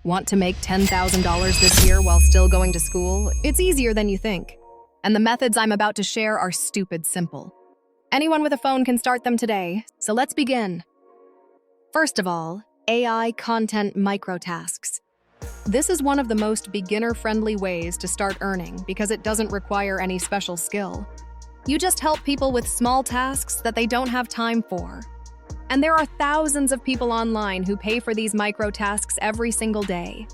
Want to make $10,000 this year while still going to school? It's easier than you think. And the methods I'm about to share are stupid simple. Anyone with a phone can start them today, so let's begin. First of all, AI content microtasks. This is one of the most beginner-friendly ways to start earning because it doesn't require any special skill. You just help people with small tasks that they don't have time for. And there are thousands of people online who pay for these microtasks every single day.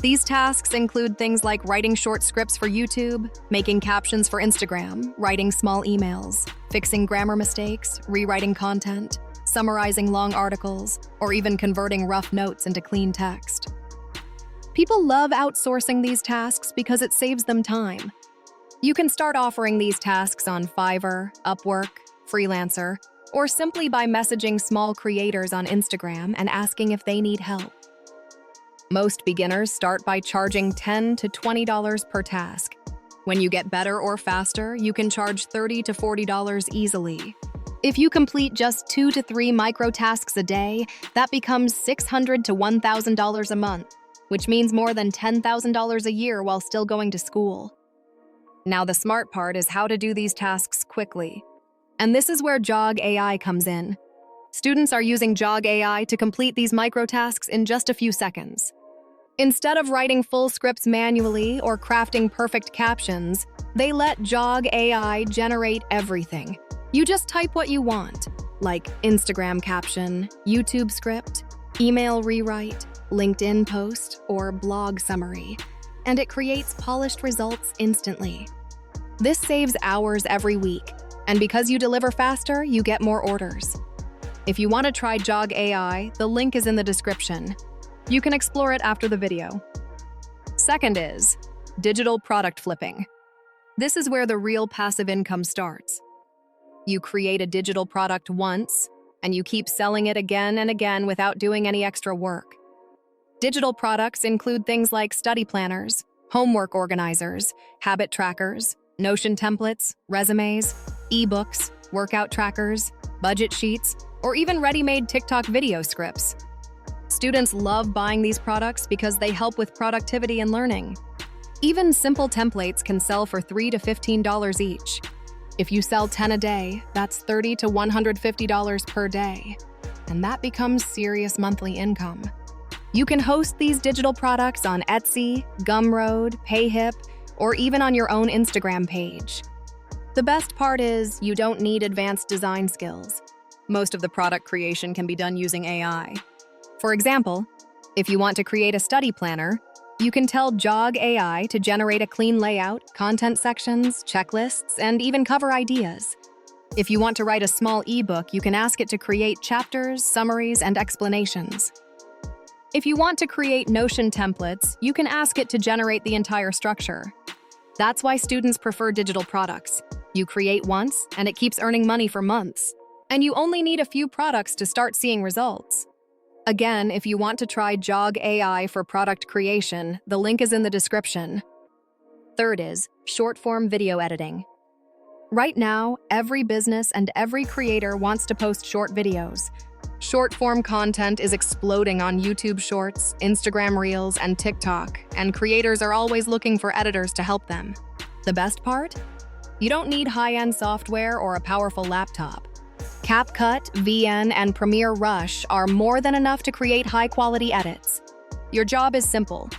These tasks include things like writing short scripts for YouTube, making captions for Instagram, writing small emails, fixing grammar mistakes, rewriting content, summarizing long articles, or even converting rough notes into clean text. People love outsourcing these tasks because it saves them time. You can start offering these tasks on Fiverr, Upwork, Freelancer, or simply by messaging small creators on Instagram and asking if they need help. Most beginners start by charging $10 to $20 per task. When you get better or faster, you can charge $30 to $40 easily. If you complete just 2 to 3 micro tasks a day, that becomes $600 to $1,000 a month, which means more than $10,000 a year while still going to school. Now the smart part is how to do these tasks quickly. And this is where Jog AI comes in. Students are using Jog AI to complete these microtasks in just a few seconds. Instead of writing full scripts manually or crafting perfect captions, they let Jog AI generate everything. You just type what you want, like Instagram caption, YouTube script, email rewrite, LinkedIn post, or blog summary, and it creates polished results instantly. This saves hours every week. And because you deliver faster, you get more orders. If you want to try Jog AI, the link is in the description. You can explore it after the video. Second is digital product flipping. This is where the real passive income starts. You create a digital product once, and you keep selling it again and again without doing any extra work. Digital products include things like study planners, homework organizers, habit trackers, Notion templates, resumes, ebooks, workout trackers, budget sheets, or even ready-made TikTok video scripts. Students love buying these products because they help with productivity and learning. Even simple templates can sell for $3 to $15 each. If you sell 10 a day, that's $30 to $150 per day. And that becomes serious monthly income. You can host these digital products on Etsy, Gumroad, Payhip, or even on your own Instagram page. The best part is you don't need advanced design skills. Most of the product creation can be done using AI. For example, if you want to create a study planner, you can tell Jog AI to generate a clean layout, content sections, checklists, and even cover ideas. If you want to write a small ebook, you can ask it to create chapters, summaries, and explanations. If you want to create Notion templates, you can ask it to generate the entire structure. That's why students prefer digital products. You create once, and it keeps earning money for months. And you only need a few products to start seeing results. Again, if you want to try Jog AI for product creation, the link is in the description. Third is short-form video editing. Right now, every business and every creator wants to post short videos. Short-form content is exploding on YouTube Shorts, Instagram Reels, and TikTok, and creators are always looking for editors to help them. The best part? You don't need high-end software or a powerful laptop. CapCut, VN, and Premiere Rush are more than enough to create high-quality edits. Your job is simple.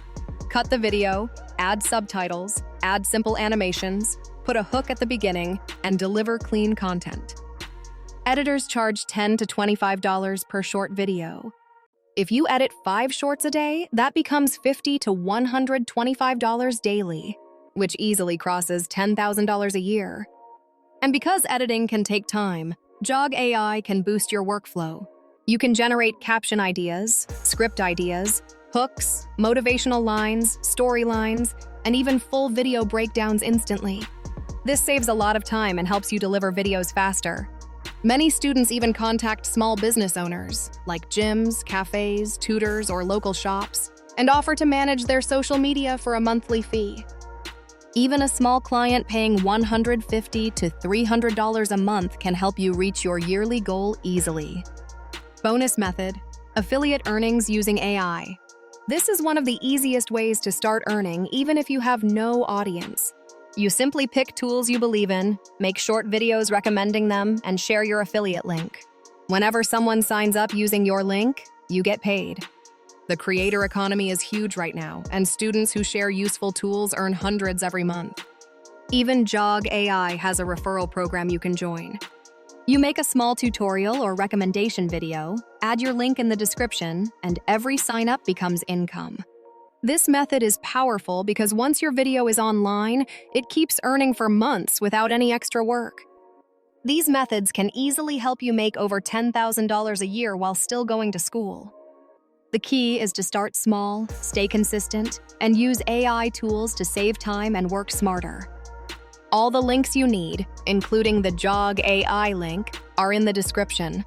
Cut the video, add subtitles, add simple animations, put a hook at the beginning, and deliver clean content. Editors charge $10 to $25 per short video. If you edit 5 shorts a day, that becomes $50 to $125 daily, which easily crosses $10,000 a year. And because editing can take time, Jog AI can boost your workflow. You can generate caption ideas, script ideas, hooks, motivational lines, storylines, and even full video breakdowns instantly. This saves a lot of time and helps you deliver videos faster. Many students even contact small business owners, like gyms, cafes, tutors, or local shops, and offer to manage their social media for a monthly fee. Even a small client paying $150 to $300 a month can help you reach your yearly goal easily. Bonus method: affiliate earnings using AI. This is one of the easiest ways to start earning, even if you have no audience. You simply pick tools you believe in, make short videos recommending them, and share your affiliate link. Whenever someone signs up using your link, you get paid. The creator economy is huge right now, and students who share useful tools earn hundreds every month. Even Jog AI has a referral program you can join. You make a small tutorial or recommendation video, add your link in the description, and every sign-up becomes income. This method is powerful because once your video is online, it keeps earning for months without any extra work. These methods can easily help you make over $10,000 a year while still going to school. The key is to start small, stay consistent, and use AI tools to save time and work smarter. All the links you need, including the Jog AI link, are in the description.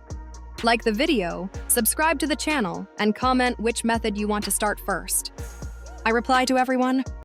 Like the video, subscribe to the channel, and comment which method you want to start first. I reply to everyone.